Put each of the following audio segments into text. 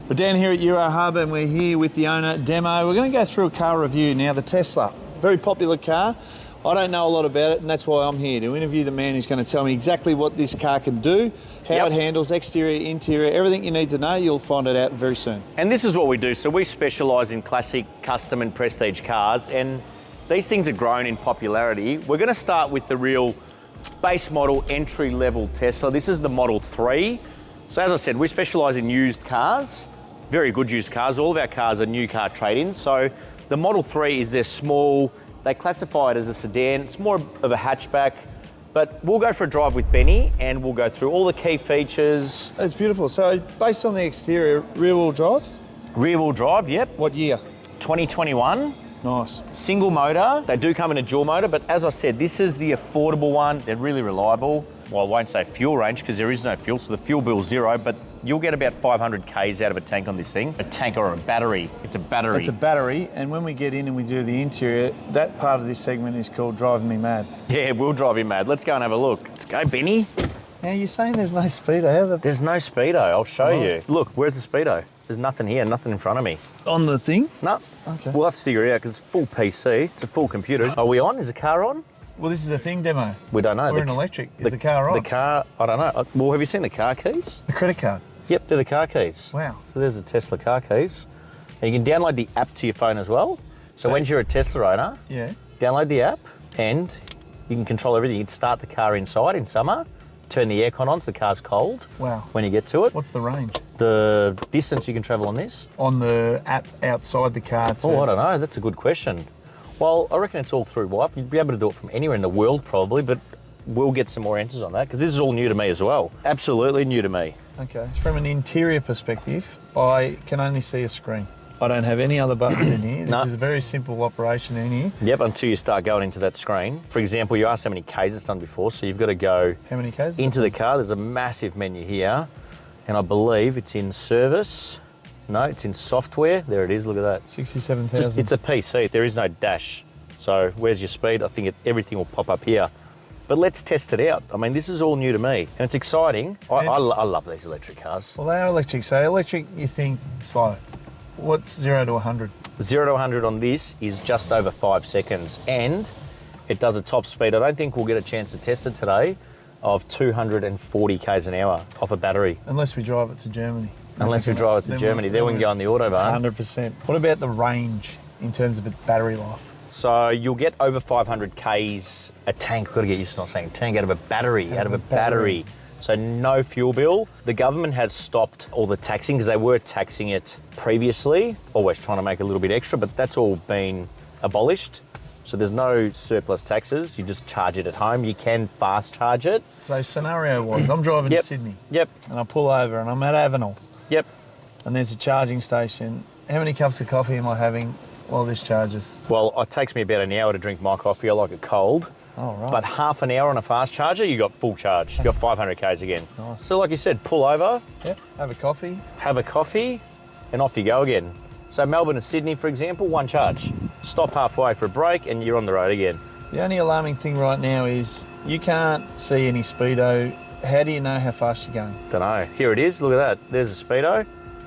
We're down here at Euro Hub and we're here with the owner, Demo. We're going to go through a car review now, the Tesla. Very popular car. I don't know a lot about it, and that's why I'm here, to interview the man who's going to tell me exactly what this car can do, how it handles, exterior, interior, everything you need to know. You'll find it out very soon. And this is what we do. So we specialise in classic, custom and prestige cars, and these things have grown in popularity. We're going to start with the real base model, entry-level Tesla. This is the Model 3. So as I said, we specialise in used cars, very good used cars. All of our cars are new car trade-ins. So the Model 3 is their small, they classify it as a sedan. It's more of a hatchback, but we'll go for a drive with Benny and we'll go through all the key features. It's beautiful. So based on the exterior, rear-wheel drive? Rear-wheel drive, yep. What year? 2021. Nice. Single motor. They do come in a dual motor, but as I said, this is the affordable one. They're really reliable. Well, I won't say fuel range because there is no fuel, so the fuel bill's zero, but you'll get about 500 Ks out of a tank on this thing. A tank or a battery. It's a battery. It's a battery, and when we get in and we do the interior, that part of this segment is called Driving Me Mad. Yeah, we'll drive you mad. Let's go and have a look. Let's go, Benny. Now, you're saying there's no speedo. There's no speedo. I'll show you. Look, where's the speedo? There's nothing here, nothing in front of me. On the thing? No. Okay. We'll have to figure it out because it's full PC. It's a full computer. Are we on? Is the car on? Well, this is a thing, Demo. We don't know. We're in electric. Is the car on? The car, I don't know. Well, have you seen the car keys? The credit card. Yep, they're the car keys. Wow. So there's the Tesla car keys. And you can download the app to your phone as well. So when you're a Tesla owner, download the app and you can control everything. You can start the car inside in summer, turn the aircon on so the car's cold. Wow. When you get to it. What's the range? The distance you can travel on this. On the app outside the car. Oh, I don't know. That's a good question. Well, I reckon it's all through Wipe. You'd be able to do it from anywhere in the world probably, but we'll get some more answers on that because this is all new to me as well. Absolutely new to me. Okay. From an interior perspective, I can only see a screen. I don't have any other buttons in here. This is a very simple operation in here. Yep, until you start going into that screen. For example, you asked how many Ks it's done before, so you've got to go how many Ks? Into the car. There's a massive menu here, and I believe it's in service. No, it's in software. There it is, look at that. 67,000. It's a PC, there is no dash. So where's your speed? I think everything will pop up here. But let's test it out. I mean, this is all new to me, and it's exciting. I love these electric cars. Well, they are electric. So electric, you think slow. What's 0 to 100? 0 to 100 on this is just over 5 seconds, and it does a top speed. I don't think we'll get a chance to test it today, of 240 Ks an hour off a battery. Unless we drive it to Germany. Unless we drive it to Germany, then we can go on the Autobahn. 100%. What about the range in terms of its battery life? So you'll get over 500 Ks a tank. Got to get used to not saying tank, out of a battery, out of a battery. So no fuel bill. The government has stopped all the taxing because they were taxing it previously, always trying to make a little bit extra, but that's all been abolished. So there's no surplus taxes. You just charge it at home. You can fast charge it. So scenario-wise, I'm driving to Sydney. Yep. And I pull over and I'm at Avenel. Yep. And there's a charging station. How many cups of coffee am I having while this charges? Well, it takes me about an hour to drink my coffee. I like it cold. Oh, right. But half an hour on a fast charger, you got full charge. You got 500 Ks again. Nice. So like you said, pull over. Yeah, have a coffee, and off you go again. So Melbourne to Sydney, for example, one charge. Stop halfway for a break and you're on the road again. The only alarming thing right now is you can't see any speedo. How do you know how fast you're going? Don't know. Here it is. Look at that. There's a speedo.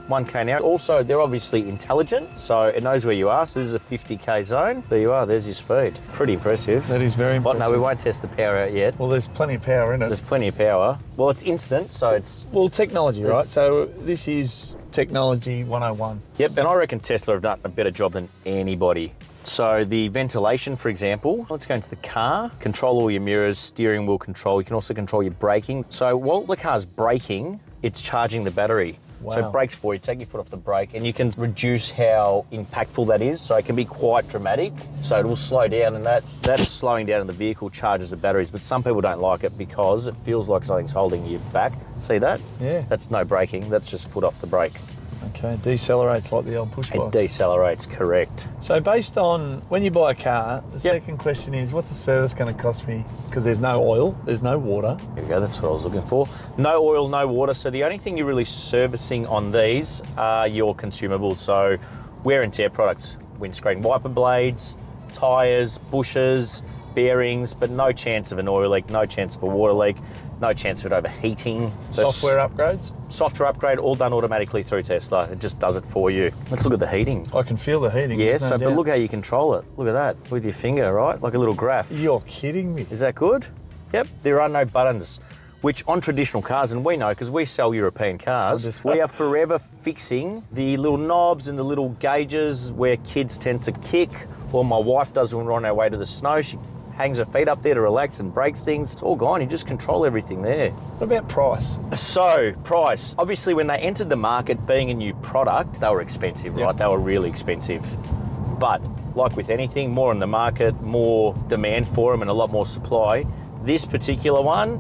1K now. Also, they're obviously intelligent, so it knows where you are. So this is a 50K zone. There you are. There's your speed. Pretty impressive. That is very impressive. But no, we won't test the power out yet. Well, there's plenty of power in it. There's plenty of power. Well, it's instant, so it's... Well, technology, right? So this is technology 101. Yep, and I reckon Tesla have done a better job than anybody. So the ventilation, for example, let's go into the car, control all your mirrors, steering wheel control. You can also control your braking. So while the car's braking, it's charging the battery. Wow. So it brakes for you, take your foot off the brake, and you can reduce how impactful that is. So it can be quite dramatic. So it will slow down, and that slowing down in the vehicle charges the batteries. But some people don't like it because it feels like something's holding you back. See that? Yeah. That's no braking, that's just foot off the brake. Okay, decelerates like the old push box. It decelerates, correct. So based on when you buy a car, the second question is, what's the service going to cost me? Because there's no oil, there's no water. There we go, that's what I was looking for. No oil, no water. So the only thing you're really servicing on these are your consumables. So wear and tear products, windscreen wiper blades, tyres, bushes, bearings, but no chance of an oil leak, no chance of a water leak. No chance of it overheating. Software upgrades? Software upgrade, all done automatically through Tesla. It just does it for you. Let's look at the heating. I can feel the heating. Yeah, there's no but doubt. look how you control it. Look at that, with your finger, right? Like a little graph. You're kidding me. Is that good? Yep, there are no buttons, which on traditional cars, and we know because we sell European cars, we are forever fixing the little knobs and the little gauges where kids tend to kick, or my wife does when we're on our way to the snow. She hangs her feet up there to relax and breaks things. It's all gone. You just control everything there. What about price? So, price. Obviously, when they entered the market, being a new product, they were expensive, right? They were really expensive. But like with anything, more in the market, more demand for them and a lot more supply. This particular one,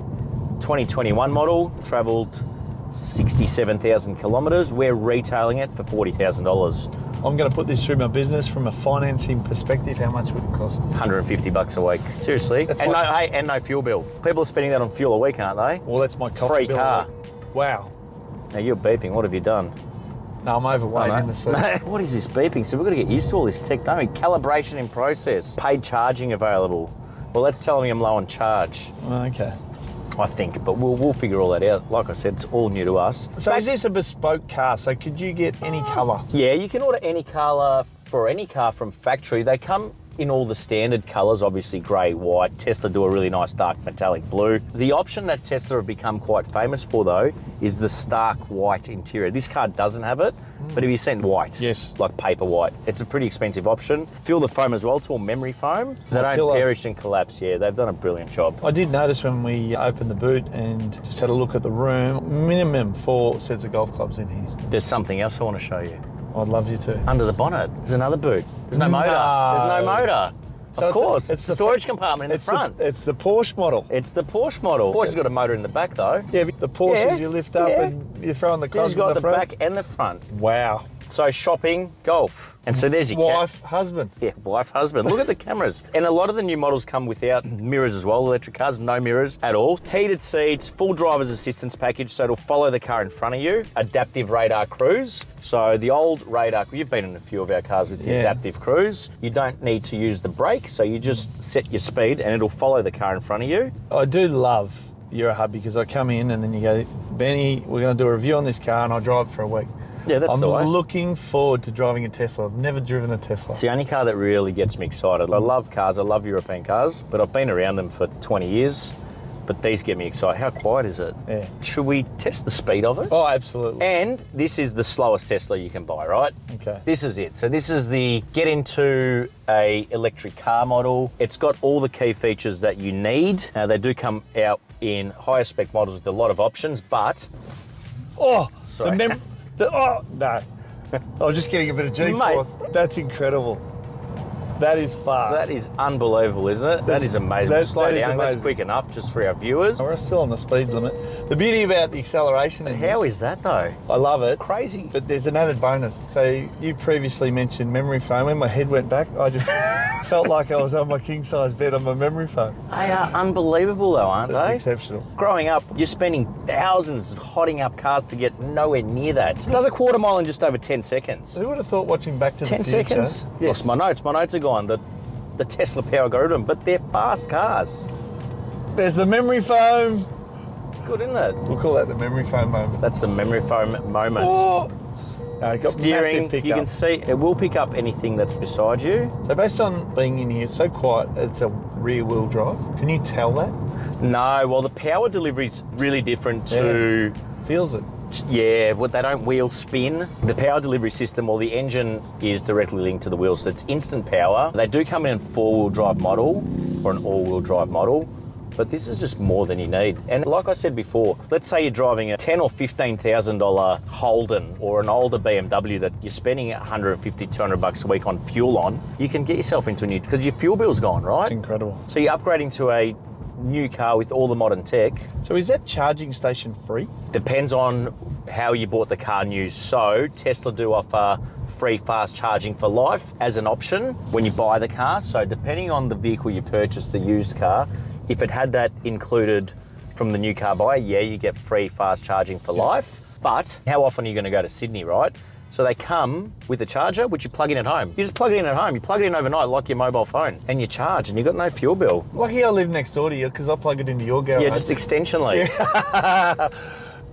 2021 model, travelled 67,000 kilometres. We're retailing it for $40,000. I'm going to put this through my business from a financing perspective. How much would it cost? $150 a week. Seriously. That's and no fuel bill. People are spending that on fuel a week, aren't they? Well, that's my coffee Free bill. car. Wow. Now you're beeping. What have you done? No, I'm overweight in the seat. What is this beeping? So we've got to get used to all this tech, don't we? Calibration in process. Paid charging available. Well, that's telling me I'm low on charge. Okay. I think, but we'll figure all that out. Like I said, it's all new to us. So is this a bespoke car? So could you get any colour? Yeah, you can order any colour for any car from factory. They come in all the standard colours, obviously grey, white. Tesla do a really nice dark metallic blue. The option that Tesla have become quite famous for, though, is the stark white interior. This car doesn't have it, but have you seen white? Yes. Like paper white. It's a pretty expensive option. Feel the foam as well. It's all memory foam. They don't pillow. perish and collapse. Yeah, they've done a brilliant job. I did notice when we opened the boot and just had a look at the room, minimum 4 sets of golf clubs in here. There's something else I want to show you. I'd love you to. Under the bonnet, there's another boot. There's no motor. There's no motor. So of course, it's the storage compartment in the front. It's the Porsche model. It's the Porsche model. Porsche's got a motor in the back though. Yeah, but the Porsches you lift up and you throw in the This closet has got in the front. back and the front. Wow. So shopping, golf. And so there's your Wife, husband. Yeah, wife, husband. Look at the cameras. And a lot of the new models come without mirrors as well. Electric cars, no mirrors at all. Heated seats, full driver's assistance package, so it'll follow the car in front of you. Adaptive radar cruise. So the old radar, you've been in a few of our cars with the adaptive cruise. You don't need to use the brake, so you just set your speed and it'll follow the car in front of you. I do love Eurohub because I come in and then you go, Benny, we're going to do a review on this car and I drive for a week. Yeah, that's the way. I'm looking forward to driving a Tesla. I've never driven a Tesla. It's the only car that really gets me excited. I love cars, I love European cars, but I've been around them for 20 years. But these get me excited. How quiet is it? Yeah. Should we test the speed of it? Oh, absolutely. And this is the slowest Tesla you can buy, right? Okay. This is it. So this is the get into a electric car model. It's got all the key features that you need. Now they do come out in higher spec models with a lot of options, but Oh, Sorry. oh, no. I was just getting a bit of G-force. That's incredible. That is fast. that is unbelievable, isn't it? That is amazing. Slow that is down. That's amazing. quick enough just for our viewers. We're still on the speed limit. The beauty about the acceleration in How this, is that though? I love it. Crazy. But there's an added bonus. So you previously mentioned memory foam. When my head went back, I just felt like I was on my king-size bed on my memory foam. They are unbelievable though, aren't That's they? exceptional. Growing up, you're spending thousands hotting up cars to get nowhere near that. It does a quarter mile in just over 10 seconds. Who would have thought watching Back to 10 the Future? seconds? Yes. Lost my notes. My notes are gone. The Tesla power got rid of them, but they're fast cars. There's the memory foam. It's good, isn't it? We'll call that the memory foam moment. That's the memory foam moment. Oh. No, got Steering, massive you can pickup. see, it will pick up anything that's beside you. So based on being in here, it's so quiet, it's a rear-wheel drive. Can you tell that? No, well, the power delivery is really different to... Feels it. Yeah, well, they don't wheel spin. The power delivery system, well, the engine is directly linked to the wheels, so it's instant power. They do come in a four-wheel drive model or an all-wheel drive model, but this is just more than you need. And like I said before, let's say you're driving a $10,000 or $15,000 Holden or an older BMW that you're spending $150, $200 a week on fuel on, you can get yourself into a new, because your fuel bill's gone, right? It's incredible. So you're upgrading to a new car with all the modern tech. So is that charging station free? Depends on how you bought the car new. So Tesla do offer free fast charging for life as an option when you buy the car. So depending on the vehicle you purchase, the used car, if it had that included from the new car buy, yeah, you get free fast charging for life. But how often are you going to go to Sydney, right? So they come with a charger, which you plug in at home. You just plug it in at home. You plug it in overnight like your mobile phone, and you charge, and you've got no fuel bill. Lucky I live next door to you because I plug it into your garage. Yeah, just extension lead.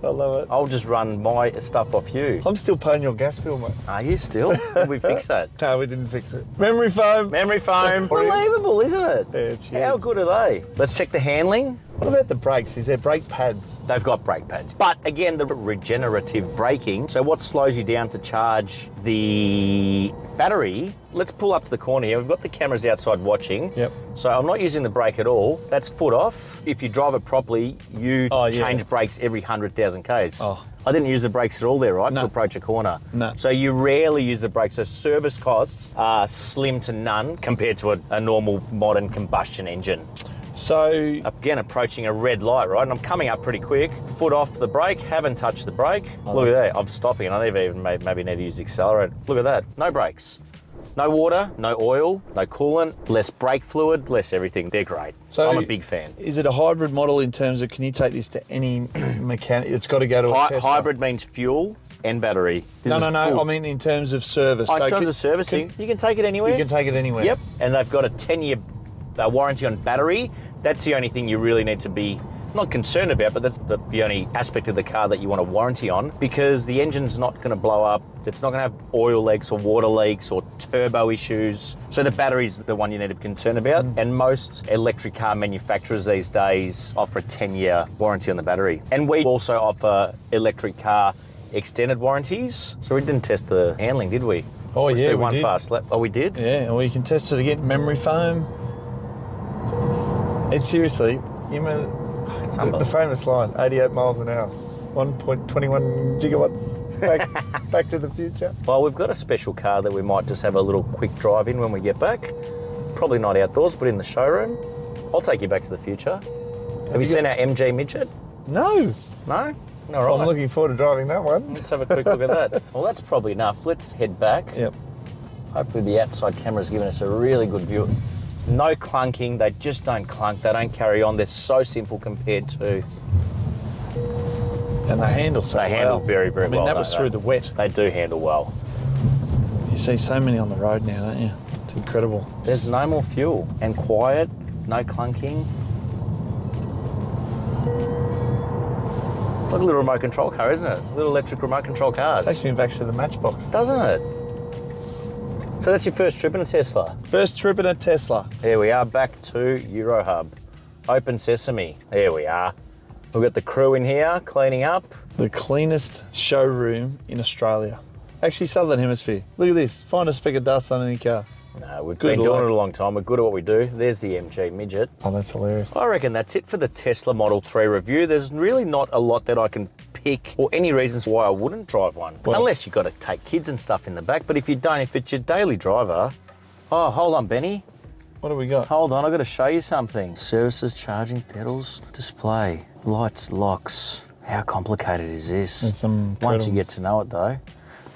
I love it. I'll just run my stuff off you. I'm still paying your gas bill, mate. Are you still? Did we fix that? No, we didn't fix it. Memory foam. Memory foam. Unbelievable, isn't it? Yeah, it's huge. How good are they? Let's check the handling. What about the brakes? Is there brake pads? They've got brake pads. But again, the regenerative braking. So what slows you down to charge the battery? Let's pull up to the corner here. We've got the cameras outside watching. Yep. So I'm not using the brake at all. That's foot off. If you drive it properly, you change brakes every 100,000 Ks. Oh. I didn't use the brakes at all there, right? No. To approach a corner. No. So you rarely use the brakes. So service costs are slim to none compared to a normal modern combustion engine. So, Again, approaching a red light, right? And I'm coming up pretty quick. Foot off the brake, haven't touched the brake. Look at that, I'm stopping and I even maybe need to use the accelerator. Look at that, no brakes. No water, no oil, no coolant, less brake fluid, less everything. They're great. So I'm a big fan. is it a hybrid model in terms of can you take this to any mechanic? It's got to go to a Tesla. Hybrid means fuel and battery. No. I mean in terms of service. In terms of servicing, you can take it anywhere. You can take it anywhere. Yep, and they've got a 10-year warranty on battery. That's the only thing you really need to be not concerned about, but that's the only aspect of the car that you want a warranty on, because the engine's not going to blow up. It's not going to have oil leaks or water leaks or turbo issues. So the battery's the one you need to be concerned about. And most electric car manufacturers these days offer a 10-year warranty on the battery. And we also offer electric car extended warranties. So we didn't test the handling, did we? Oh, Let's yeah, do we one did. fast lap. Oh, we did? Yeah, or you can test it again. Memory foam. It's seriously, you remember the famous line, 88 miles an hour, 1.21 gigawatts, back to the future. Well, we've got a special car that we might just have a little quick drive in when we get back. Probably not outdoors, but in the showroom. I'll take you back to the future. Have you seen our MG midget? No. No? All right. I'm looking forward to driving that one. Let's have a quick look at that. Well, that's probably enough. Let's head back. Yep. Hopefully the outside camera's giving us a really good view. No clunking, they just don't clunk, they don't carry on. They're so simple compared to... And they handle so well. They handle very, very well. I mean, that was through the wet. They do handle well. You see so many on the road now, don't you? It's incredible. There's no more fuel and quiet, no clunking. Like a little remote control car, isn't it? Little electric remote control cars. Takes me back to the Matchbox. Doesn't it? So that's your first trip in a Tesla. First trip in a Tesla. There we are, back to Eurohub. Open sesame. There we are. We've got the crew in here cleaning up. The cleanest showroom in Australia. Actually, Southern Hemisphere. Look at this. Find a speck of dust on any car. No, we've Good been doing luck. it a long time. We're good at what we do. There's the MG midget. Oh, that's hilarious. I reckon that's it for the Tesla Model 3 review. There's really not a lot that I can pick or any reasons why I wouldn't drive one. Well, unless you've got to take kids and stuff in the back. But if you don't, if it's your daily driver... Oh, hold on, Benny. What do we got? Hold on, I've got to show you something. Services, charging, pedals, display, lights, locks. How complicated is this? It's incredible. Once you get to know it though.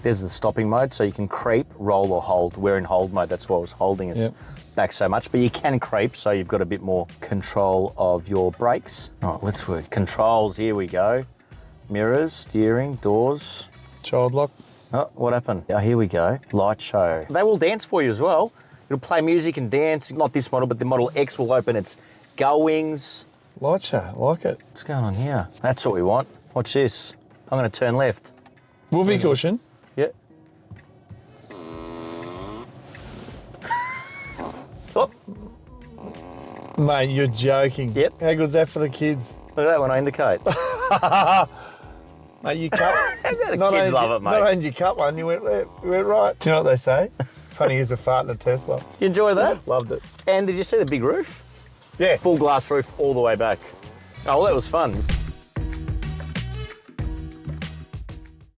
There's the stopping mode, so you can creep, roll or hold. We're in hold mode, that's why I was holding us back so much. But you can creep, so you've got a bit more control of your brakes. All right, let's work. Controls, here we go. Mirrors, steering, doors. Child lock. Oh, what happened? Oh, here we go. Light show. They will dance for you as well. It'll play music and dance. Not this model, but the Model X will open its gull wings. Light show, like it. What's going on here? That's what we want. Watch this. I'm going to turn left. Whoopee cushion. Yeah. Oh, Mate, you're joking. Yep. How good's that for the kids? look at that when I indicate. Mate, you cut. The kids love it, mate. Not only did you cut one, you went right. Do you know what they say? Funny as a fart in a Tesla. You enjoy that? Loved it. And did you see the big roof? Yeah. Full glass roof all the way back. Oh, well, that was fun.